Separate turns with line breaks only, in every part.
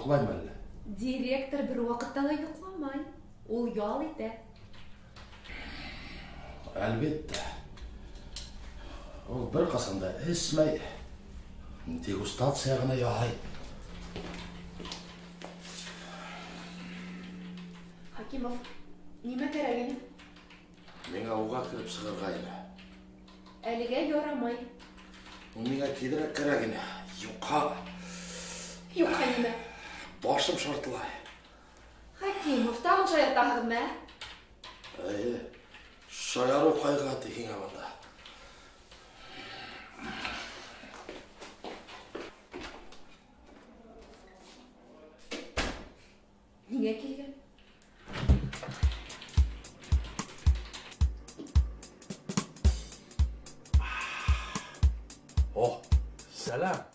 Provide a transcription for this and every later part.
Йоқлаймын әлі.
Директор бір уақытта да йоқламай. Ол ұял еді.
Әлбетте. Ол бір қасында ісмей, дегустация ғана яғай.
Хакимов, неме керегені?
Мен ауға кіріп сығырғайын.
Әліге yoramай.
Менің кедірек керегені. Юқа.
Юқа неме?
Башым шартылай.
Хакимов, тағын шаяқтағым мә?
Шаяру қайға текең аманда.
Неге келген?
О, сәлем.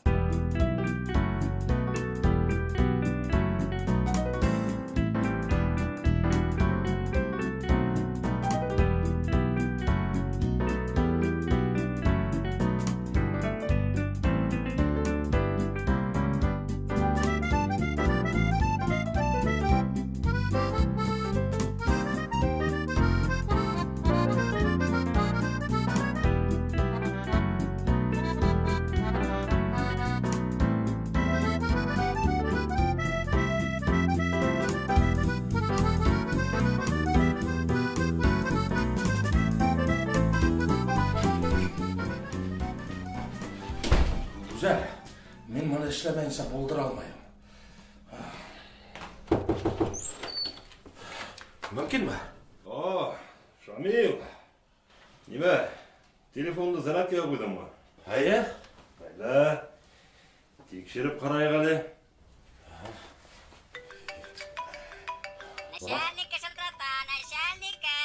Güzel. Men bana işlemeyinse boldıra almayayım. Mümkün mü?
О, Шамил. Неме? Телефонды зарядкаға қойдың ба?
Hayır.
Қайда? Текшеріп қарайық әлі.
Начальника шылтырата, начальника.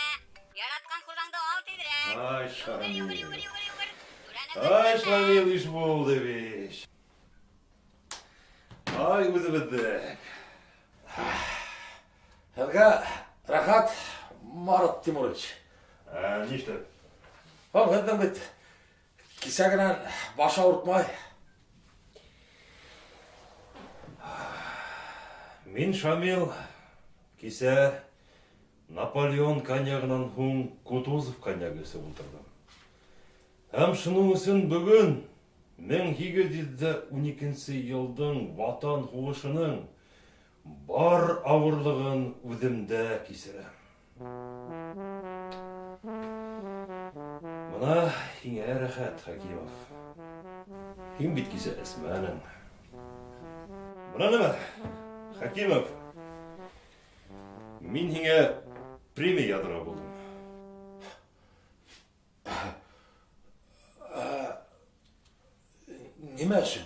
Яратқан құлаңды ал тедірек.
Ай, Шамил.
Ай,
Ай, Шамил, іш болды беш. Ай, өзі біддік.
Helga, rahat, Marat Timurovich.
Не іштіп?
Oğlum hadi bit. Kisagınan baş ağırtmay.
Мен Шамил, кесе Наполеон коньягынан хуң Кутузов коньягі өсіп отырдым. Әм шының үшін бүгін 1912 елдің ватан хуғышының бар ауырлығын өдімді кесірі. Мұна хиңе рахат, Хакимов. Хим бит кесе әсмәнің. Мұна нема, Хакимов. Мен хиңе премия ядыра болдым.
Nime için?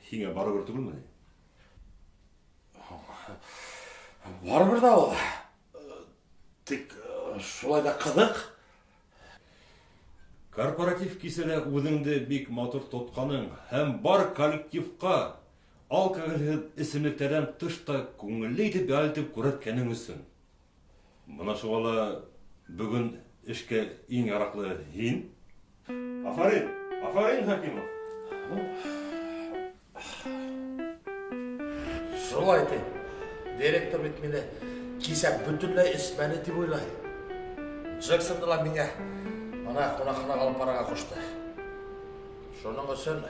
Хиңе бары бір түгіл мұне?
Var bir da o. Tek şulay da kıdık.
Корпоратив киселе өҙеңде бик матур тотҡаның һәм бар коллективҡа алкоголь эсемлектәрҙән тышта күңелле итеп ялтып күрһәткәнең өсөн. Бына шуға бөгөн эшкә иң яраҡлы һин. Афарин, афарин, Хакимов.
Şulay de. Direktör bitmedi. Kisek bütünlüğü ismeni tip oylay. Jackson'da minge. Ana qonaqxona қалып параға қошты. Шоның үшін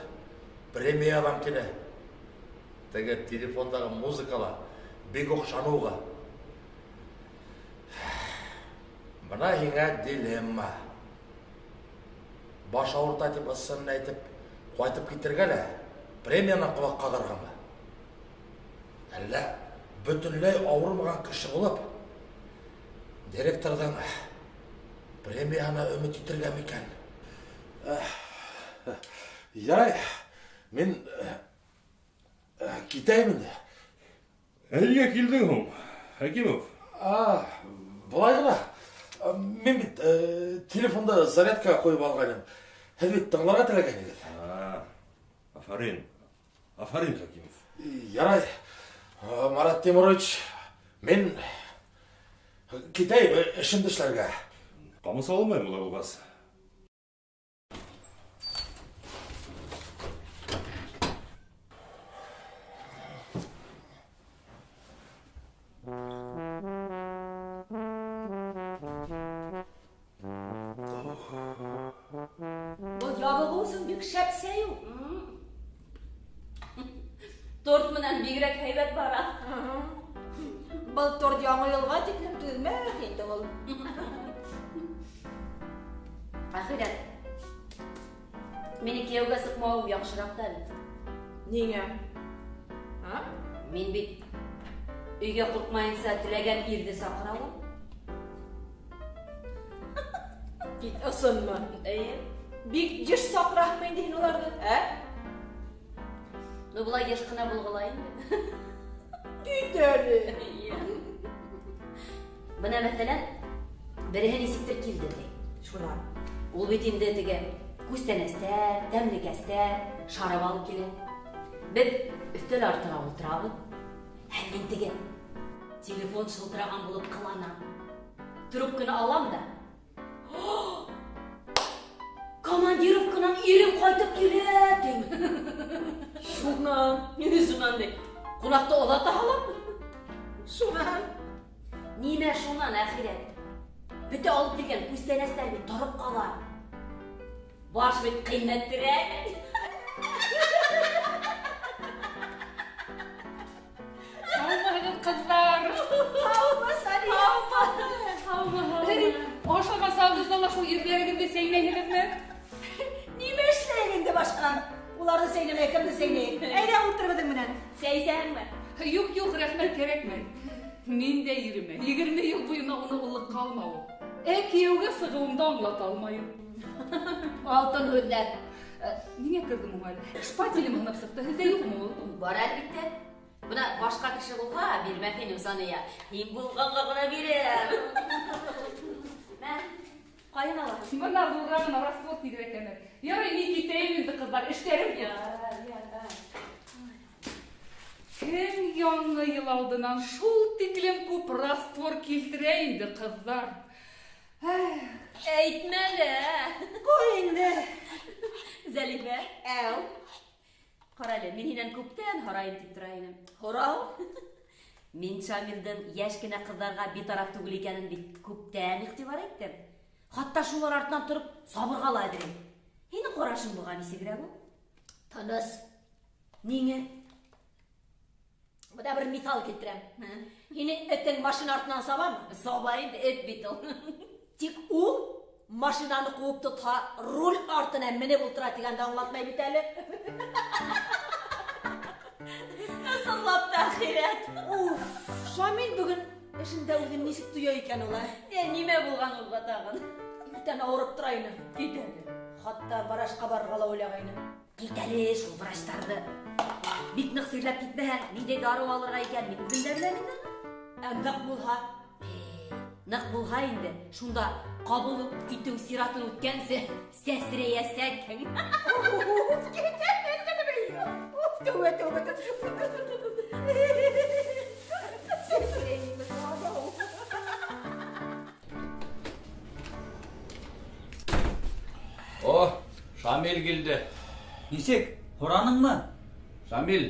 премия алам кені. Теге телефондағы музыкала бек оқшануға. Мына хиңа дилемма. Баш ауырта деп ысынын айтып, қайтып кетіргелі, премияны құлаққа қарғама. Әлі бүтінлей ауырмаған кіші болып, директордан премияны үміт етіргем екен. Ярай, мен кетеймін.
Әлге келдің ғым, Хакимов.
Бұлай ғына. Мен бит телефонда зарядка қойып алғаным. Әлбет тыңларға тілеген еді.
Афарин, афарин, Хакимов.
Ярай, Марат Темурович, мен кетеймін ішімді ішлерге.
Қамыс алмайым олай болғас.
Аузың бик шәпсәю.
Торт менән бигрәк һәйбәт бара.
Был торт яңа елга тиклем түзмәк инде ул.
Ахирәт. Мине кияүгә сыҡмауым яҡшыраҡ та бит.
Ниңә?
Мин бит өйгә ҡурҡмайынса теләгән ирҙе саҡыралым.
Кит, ысынмы?
Эйе.
Бик йыш саҡыраһыңмы инде һин уларҙы,
Ну былай йыш ҡына булғыла инде.
Кит әле.
Бына мәҫәлән, береһе нисектер килде ди.
Шунан.
Ул бит инде теге күстәнәстәр, тәмлекәстәр, шарап алып килә. Беҙ өҫтәл артына ултырабыҙ. Һәм мин теге телефон шылтыраған булып ҡыланам. Трубканы алам да. Командировканан ирем ҡайтып килә, тим.
Шунан.
Шунан ди. Ҡунаҡты оҙата һалам.
Шунан.
Нимә шунан, әхирәт? Бөтә алып килгән күстәнәстәр бит тороп ҡала. Баш бит ҡиммәттерәк.
Һаумыһығыҙ, ҡыҙҙар!
Һаумы, Сали!
Ашаған сағыңызда ла шул ирҙәрегеҙҙе сәйнәйһегеҙме?
Нимә эшләйһең инде башҡа? Уларҙы сәйнәмәй, кемде сәйнәй? Әйҙә ултыр беҙҙең менән.
Сәйсәңме?
Юҡ, рәхмәт, кәрәкмәй. Мин дә иреме. 20 йыл буйына уны уллыҡҡа алмауы. Кейәүгә сығыуымды аңлата алмайым.
Алтын һүҙләр.
Ниңә керҙем уға әле? Шпателем һынып сыҡты. Һеҙҙә юҡмы ул?
Бар әлбиттә. Бына башҡа кеше булһа, бирмәҫ инем Сания. Һин булғанға ғына бирәм. Мә, ҡайын алаһың?
Бына булғанына расход тиҙерәк. Ярай, мин китәйем инде, ҡыҙҙар, эштәрем юҡ. Кем яңы йыл алдынан шул тиклем күп раствор килтерә инде, ҡыҙҙар?
Әйтмәле.
Ҡуй инде.
Зәлифә.
Әү.
Ҡара әле, мин һинән күптән һорайым тип тора инем.
Һорау.
Мин Шамилдың йәш кенә ҡыҙҙарға битараф түгел икәнен бит күптән иғтибар иттем. Хатта шулар артынан тороп сабырға ла әҙерем. Һинең ҡарашың быға нисегерәк ул?
Тыныс.
Ниңә?
Бына бер миҫал килтерәм. Һине этең машина артынан сабамы?
Саба инде, эт бит ул.
Тик ул машинаны ҡыуып тотһа, руль артына менеп ултыра тигәнде аңлатмай бит әле.
Ысынлап та әхирәт.
Уф, Шамил бөгөн эшендә үҙен нисек тоя икән ул?
Нимә булған уға тағын?
Иртән ауырып тора ине. Кит әле. Хатта врачҡа барырға ла уйлағайны.
Кит әле шул врачтарҙы. Бик ныҡ сирләп китмәһәң, ниндәй дарыу алырға икән, мин үҙем дә беләм инде.
Ныҡ булһа,
Ныҡ булһа инде, шунда ҡабул итеү сиратын үткәнсе, сәсрәйәсәкһең.
уф, кит әле. Уф, тәүбә.
О, Шамил килде.
Нисек, һораныңмы?
Шамил,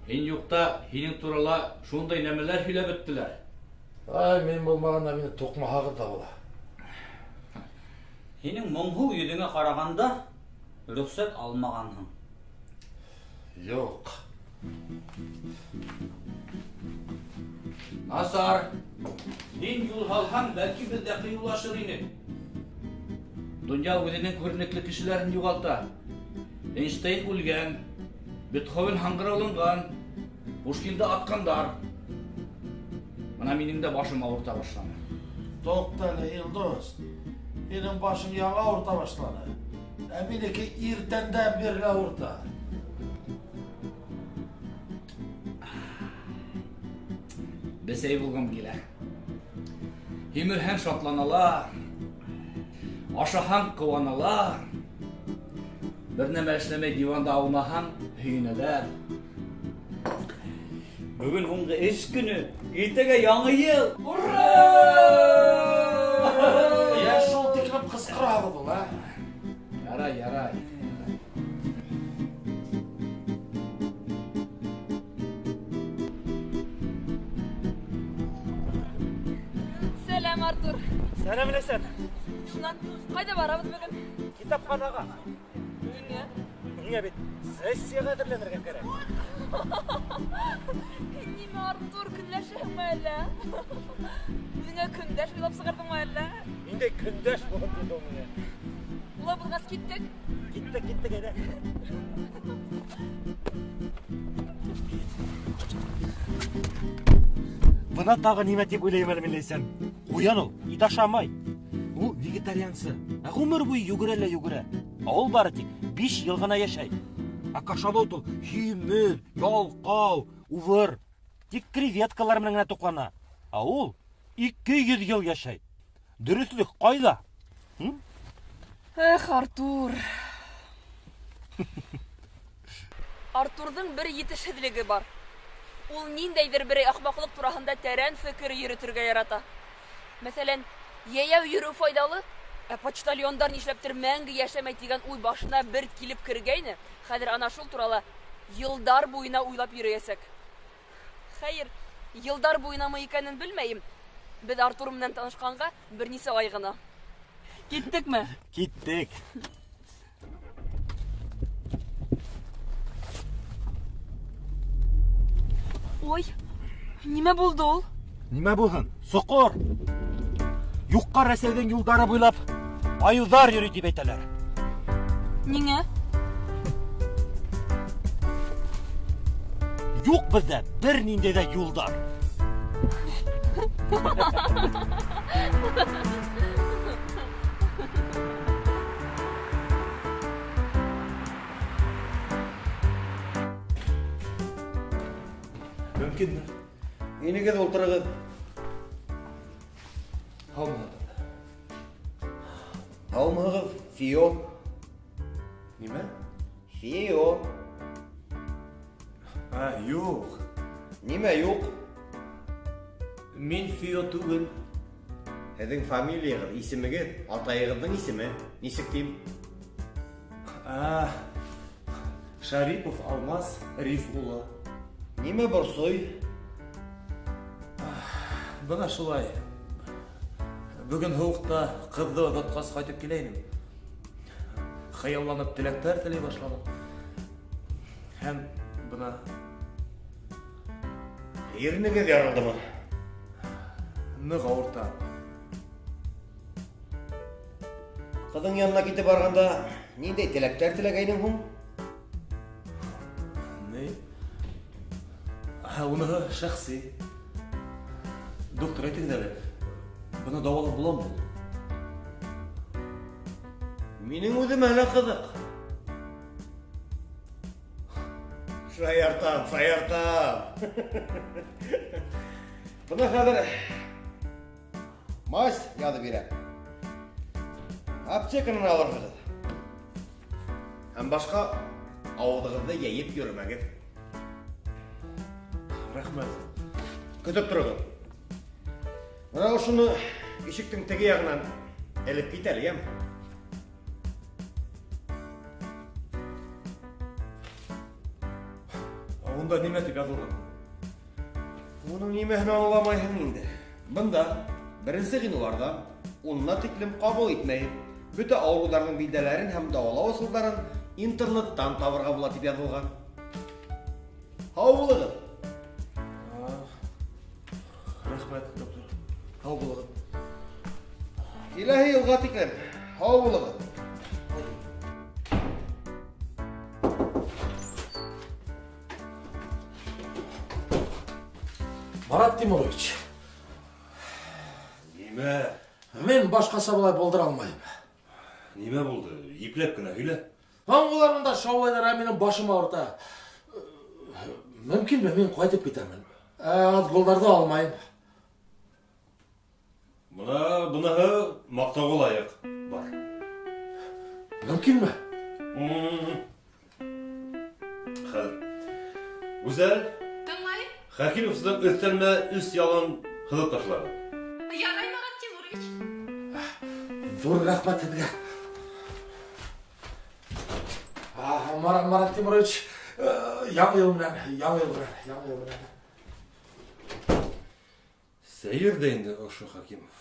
һин юҡта һинең турала шундай нәмәләр һөйләп бөттөләр.
Ай, мен булмағанда мені тоқмағыр да була.
Һинең моңһоу йөҙөңә ҡарағанда рөхсәт алмағанһың.
Юҡ.
Насар, һин юл һалһаң, бәлки беҙ ҙә ҡыйыулашыр инек. Донъя үҙенең күренекле кешеләрен юғалта. Эйнштейн үлгән, Бетховен һаңғырауланған, Пушкинды атҡандар. Бына минең дә башым ауырта башланы.
Тоқтале, Илдос. Һинең башың яңы ауырта башланы. Ә минеке иртәндән бирле ауырта.
Бесәй булғым килә. Һимерһәң шатланалар, ашаһаң ҡыуаналар. Бер нәмә эшләмәй диванда аунаһаң, һөйөнәләр.
Бөгөн һуңғы эш көнө, иртәгә яңы йыл.
Ура!
Я шул тиклем ҡысҡырабыҙ ул, а?
Ярай.
Сәләм, Артур.
Сәләм Ләсән.
Шунан, ҡайҙа барабыҙ бөгөн?
Китапханаға.
Ниңә?
Ниңә бит? Сессияға әҙерләнергә кәрәк.
Ниңә Артур көнләшәһеңме әллә? Үзеңә көндәш уйлап сығырдыңмы әллә?
Инде көндәш булып бит ул миңа.
Ула булғас киттек.
Киттек әйдә. Бына тағы нимә тип уйлайым әле мин Ләйсән. Куян ул, ит ашамай. Ул вегетарианцы. Гомер буе йөгерә. Ул бары тик 5 ел гына яшәй. Кашалот ул һимез, ялкау, увыр. Тик креветкалар менән генә туклана. Ул 200 ел яшәй. Дөрөслек кайда?
Эх, Артур. Артурдың бер етешһеҙлеге бар. Ул ниндәйҙер бер ахмаҡлык тураһында тәрән фекер йөрөтөргә ярата. Мәсәлән, йәйәү йөрөү файдалы, почтальондар нишләптер мәңге йәшәмәй тигән уй башына бер килеп кергәйне, хәҙер ана шул турала йылдар буйына уйлап йөрөйәсәк. Хәйер, йылдар буйынамы икәнен белмәйем. Беҙ Артур менән танышҡанға бер нисә ай ғына. Киттекме?
Киттек.
Ой, нимә булды ул?
Нимә булһын? Соҡор. Юҡҡа Рәсәйҙең юлдары буйлап аюҙар йөрөй дип әйтәләр.
Ниңә?
Юҡ беҙҙә бер ниндәй ҙә юлдар.
Мөмкинме?
Инегеҙ ултырығыҙ.
Һаумыһығыҙ.
Һаумыһығыҙ, Фио.
Нимә?
Фио.
Юҡ.
Нимә юҡ?
Мин Фио түгел.
Һеҙҙең фамилияғыҙ, исемегеҙ, атайығыҙҙың исеме. Нисек тим?
Шарипов Алмаз Риф улы.
Нимә борсой?
Бына шулай. Бөгөн һыуыҡта ҡыҙҙы оҙатҡас ҡайтып килә инем. Хыялланып теләктәр теләй башланым. Һәм бына
Иренегеҙ ярылдымы?
ныҡ ауырта.
Ҡыҙың янына китеп барғанда ниндәй теләктәр теләгәйнең һуң?
Ни? Уныһы шәхси. Доктор, әйтегеҙ әле. Быны дауалап буламы?
Минең үҙемә лә ҡыҙыҡ. Шаяртам. Бына хәҙер мазь яҙып бирә. Аптеканан алырһығыҙ. Һәм башҡа ауыҙығыҙҙы йәйеп йөрөмәгеҙ.
Рәхмәт.
Көтөп тороғоҙ. Бына ошоно ишектең теге яғынан элеп кит әле, йәме?
Унда нимә тип яҙылған?
Уның нимәһен аңламайһың инде. Бында беренсе ғинуарҙан 10-на тиклем ҡабул итмәйһең. Бөтә ауырыуҙарҙың билдәләрен һәм дауалау ысулдарын интернеттан табырға була тип яҙылған. Һау булығыҙ.
Рәхмәт, доктор. Һау булығыҙ.
Киләһе йылға тиклем һау булығыҙ.
Марат Тимурович,
Нимә?
мен башҡаса былай булдыра алмайым.
Нимә булды? Ипләп кенә һөйлә.
Аңғыларында шаулайҙар, минең башым ауырта. Мөмкинме, мин ҡайтып китәмен. Отголдарҙы алмайым.
Бынаһы маҡтауға лайыҡ. Бар.
Мөмкинме?
Хәҙер. Гүзәл,
Тыңлайым.
Хәкимовтың өҫтәлмә өс ялын һыҙып ташлады.
Ярай, Марат Тимурович.
Ҙур рәхмәт һеҙгә. Марат Тимурович, яңы йыл менән.
Сәйер дә инде ошо Хәкимов.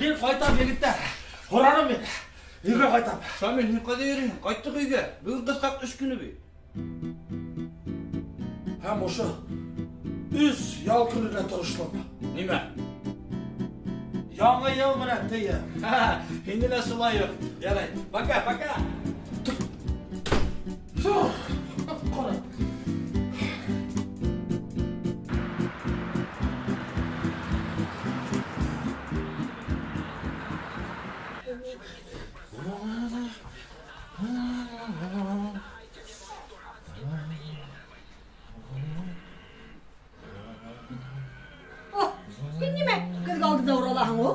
Мен қайтам егіттер. Қораным мен. Үйге қайтам.
Шамил, не қайда ерің? Қайттық үйге. Бүгін қысқақ 3 күні бе.
Һәм ошы үз ял күніне тұрышлама.
Неме?
Яңа ел менен тейі.
Енді де солай yok. Ярай. Пока.
Қара.
Сен неме көз алдында оралаһың о?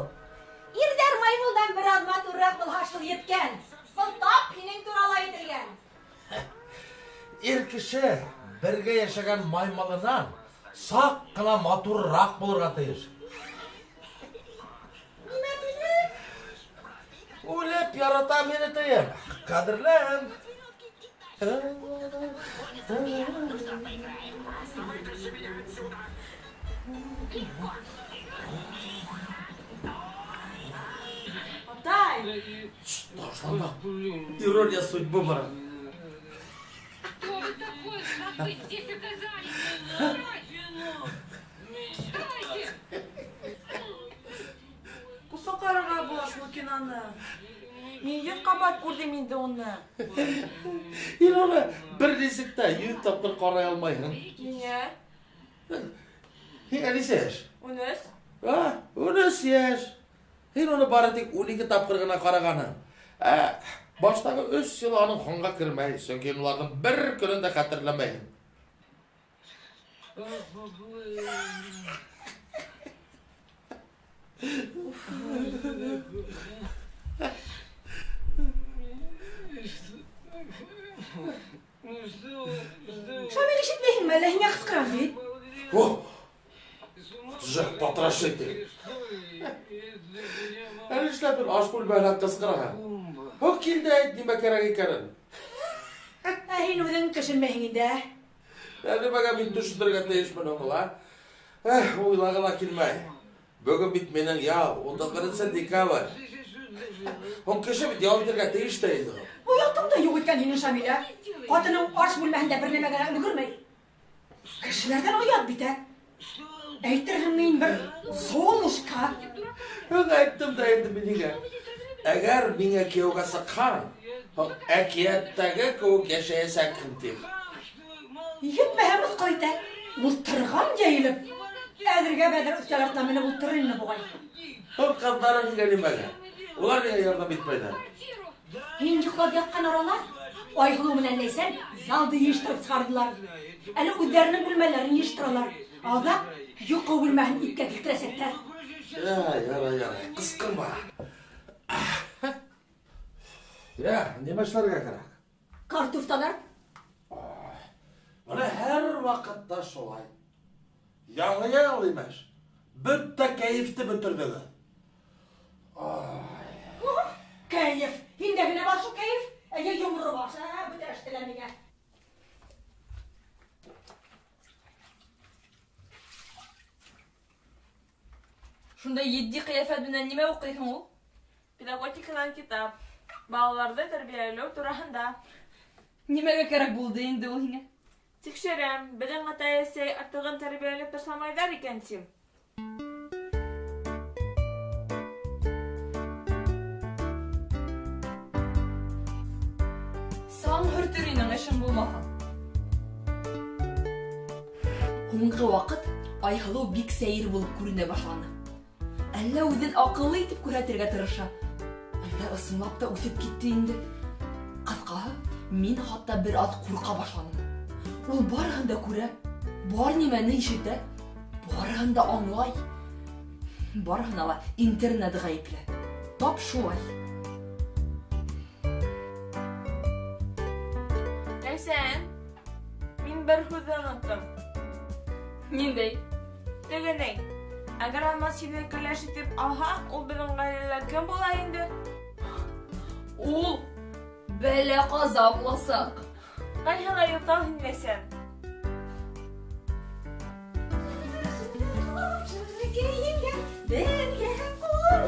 Ирдәр маймылдан бер аҙ матурыраҡ был хашыл еткән. Был тап һинең турала әйтелгән.
Ир кеше бергә яшәгән маймылынан саҡ ҡына матурыраҡ булырға тейеш.
Нимә тине?
Үлеп ярата мине тейем. Ҡәҙерләм.
Атай,
Ташлама. Ирония судьбы бар.
Кто вы такой? Как вы здесь оказались? Стойте!
Күпме ҡарарға була шул киноны? Мин 100 ҡабат күрҙем инде уны.
Һин уны бер нисек тә 100 тапҡыр ҡарай алмайһың.
Ниңә?
Һин нисә йәш?
13.
13 йәш. Һин уны бары тик 12 тапҡыр ғына ҡарағаның. Баштағы 3 йыл аның һанға кермәй, сөнки уларҙың бер көнөн дә хәтерләмәйһең.
Шамил ишетмәйһеңме әллә һиңә ҡысҡырам бит?
Тужак потрашитель. Әле эшләп бер аш бүлмәһенә ҡысҡыраһың. Килде әйт нимә кәрәк икәнен.
Һин үҙең төшөнмәйһең инде.
Нимәгә мин төшөндөрергә тейешмен уны? Уйлағы ла килмәй. Бөгөн бит минең ял, 11 декабрь. Һуң кеше бит ял итергә тейеш тә инде.
Уятың да юҡ икән һинең Шамилә. Ҡатының аш бүлмәһендә бер нәмәгә өлгөрмәй. Кешеләрҙән оят бит, әйтерһең мин бер солнышка.
Әйттем дә инде мин һиңә. Әгәр миңә кейәүгә сыҡһаң, әкиәттәге кеүек йәшәйәсәкһең тип.
Етмәһә мыҫҡыл итә. Ултырған йәйелеп. Әҙергә бәҙер өҫтәл артына менеп ултырыр ине буғай.
Ҡыҙҙарың һиңә нимәгә? Улар ниңә ярҙам итмәйҙәр?
Һин йоҡлап ятҡан арала Айһылыу менән Ләйсән залды йыйыштырып сығарҙылар. Әле үҙҙәренең бүлмәләрен йыйыштыралар. Алда йоҡо бүлмәһен ипкә килтерәсәктәр.
Ярай, ҡысҡырма. Нимә эшләргә кәрәк?
Картуфталар.
Бына һәр ваҡытта шулай. Яңы йыл имеш. Бөтә кәйефте бөтөрҙөгөҙ.
Кәйеф. Һиндә генә бар шул кәйеф. Әйе, йомро баш. Бөтәштеләр миңә.
Шундай етди ҡиәфәт менән нимә уҡыйһың ул?
Педагогиканан китап. Балаларҙы тәрбиәләү тураһында.
Нимәгә кәрәк булды инде ул һиңә?
Тикшерәм, беҙҙең ата-әсәй артығын тәрбиәләп ташламайҙар икән тим.
Сан һөртөринең эшең булмаһа. Һуңғы ваҡыт Айһылыу бик сәйер булып күренә башланы. Әллә үҙен аҡыллы итеп күрһәтергә тырыша. Әллә ысынлап та үҫеп китте инде. Ҡыҫҡаһы, мин хатта бер аҙ ҡурҡа башланым. Ул барыһын да күрә, бар нимәне ишетә, барыһын да аңлай. Барыһына ла интернет ғәйепле. Тап шулай.
Ләйсән, мин бер һүҙ оноттом.
Ниндәй?
Тегеней, әгәр Алмаз сине кәләш итеп алһа, ул беҙҙең ғаиләлә кем була инде?
Ул бәлә-ҡаза буласаҡ.
Ҡайһылай йотал һин, Ләйсән?
Бергә ҡуллап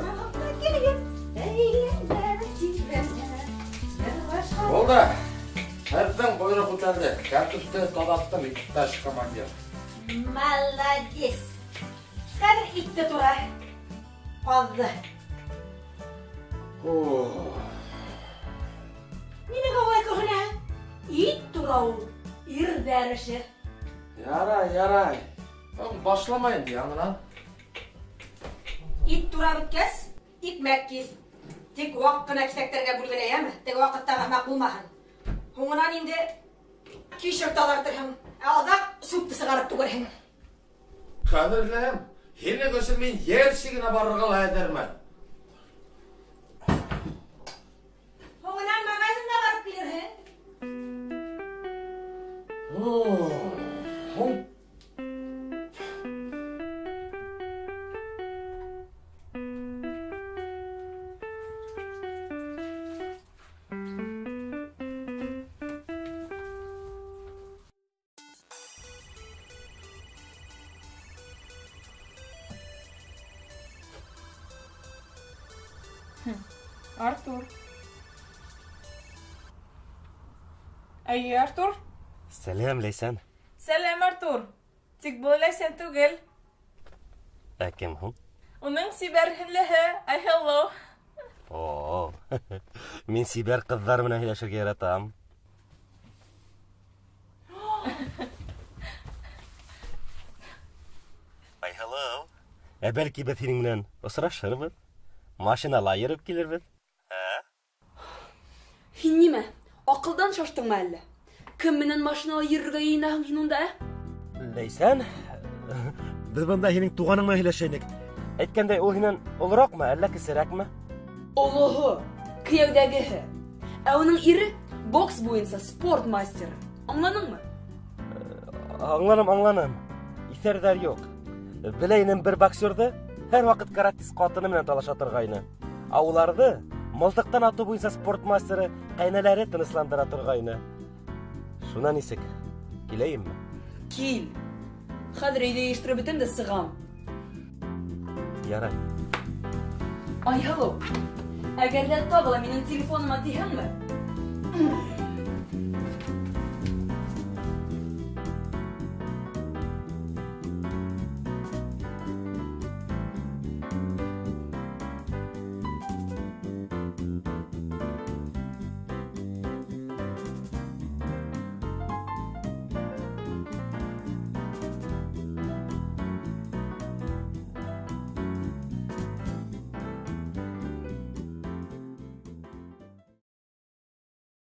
Алда, һәрдән бойрык күтәрде. Кәртүпте таҙарттым, иптәш командир.
Молодец. Хәҙер итте тура. Ҡаҙҙы. Ниңә улай күренә? Ит тура ул. Ирҙәр эше.
Ярай. Башламайым яңынан.
Ит тура бөткәс, икмәк киҫ. Тик ваҡ ҡына киҫәктәргә бүлгәнә, йәме? Теге ваҡытта рәхмәт булмаһын. Һуңынан инде кишер таҙартырһың, ә аҙаҡ сүпте сығарып түгерһең.
Ҡәҙерләм, һинең өсөн мин ер сигенә барырға ла әҙермен.
Һуңынан магазинға барып килерһең.
Артур. Әйе, Артур?
Сәлам, Ләйсән.
Сәлам, Артур. Тик был Ләйсән түгел.
Ә кем һуң?
Уның Сибәр һеңлеһе. Ай, hello.
О, мин Сибәр ҡыҙҙар менән һөйләшергә яратам. Ай, hello. Ә бәлки беҙ һинең менән осрашырбыҙ? Машинала йөрөп килербеҙ.
Һин нимә? Аҡылдан шаштыңмы әллә? Кем менән машинала йөрөргә йыйынаһың һин унда,
Ләйсән, беҙ бында һинең туғаның менән һөйләшәйнек. Әйткәндәй, ул һинән олораҡмы, әллә кесерәкме?
Олоһо, кейәүҙәгеһе. Ә уның ире бокс буйынса спорт мастеры. Аңланыңмы?
Аңланым. Иҫәрҙәр юҡ. Беләйенем бер боксерҙы һәр ваҡыт каратист ҡатыны менән талаша торғайны. Ә уларҙы мылтыҡтан атыу буйынса спорт мастеры ҡәйнәләре тынысландыра торғайны. Шунан нисек? Киләйемме?
Кил. Хәҙер өйҙә йыйыштырып бөтәм дә сығам.
Ярай.
Ай, hello. Әгәр дә тағы ла минең телефоныма тиһәңме?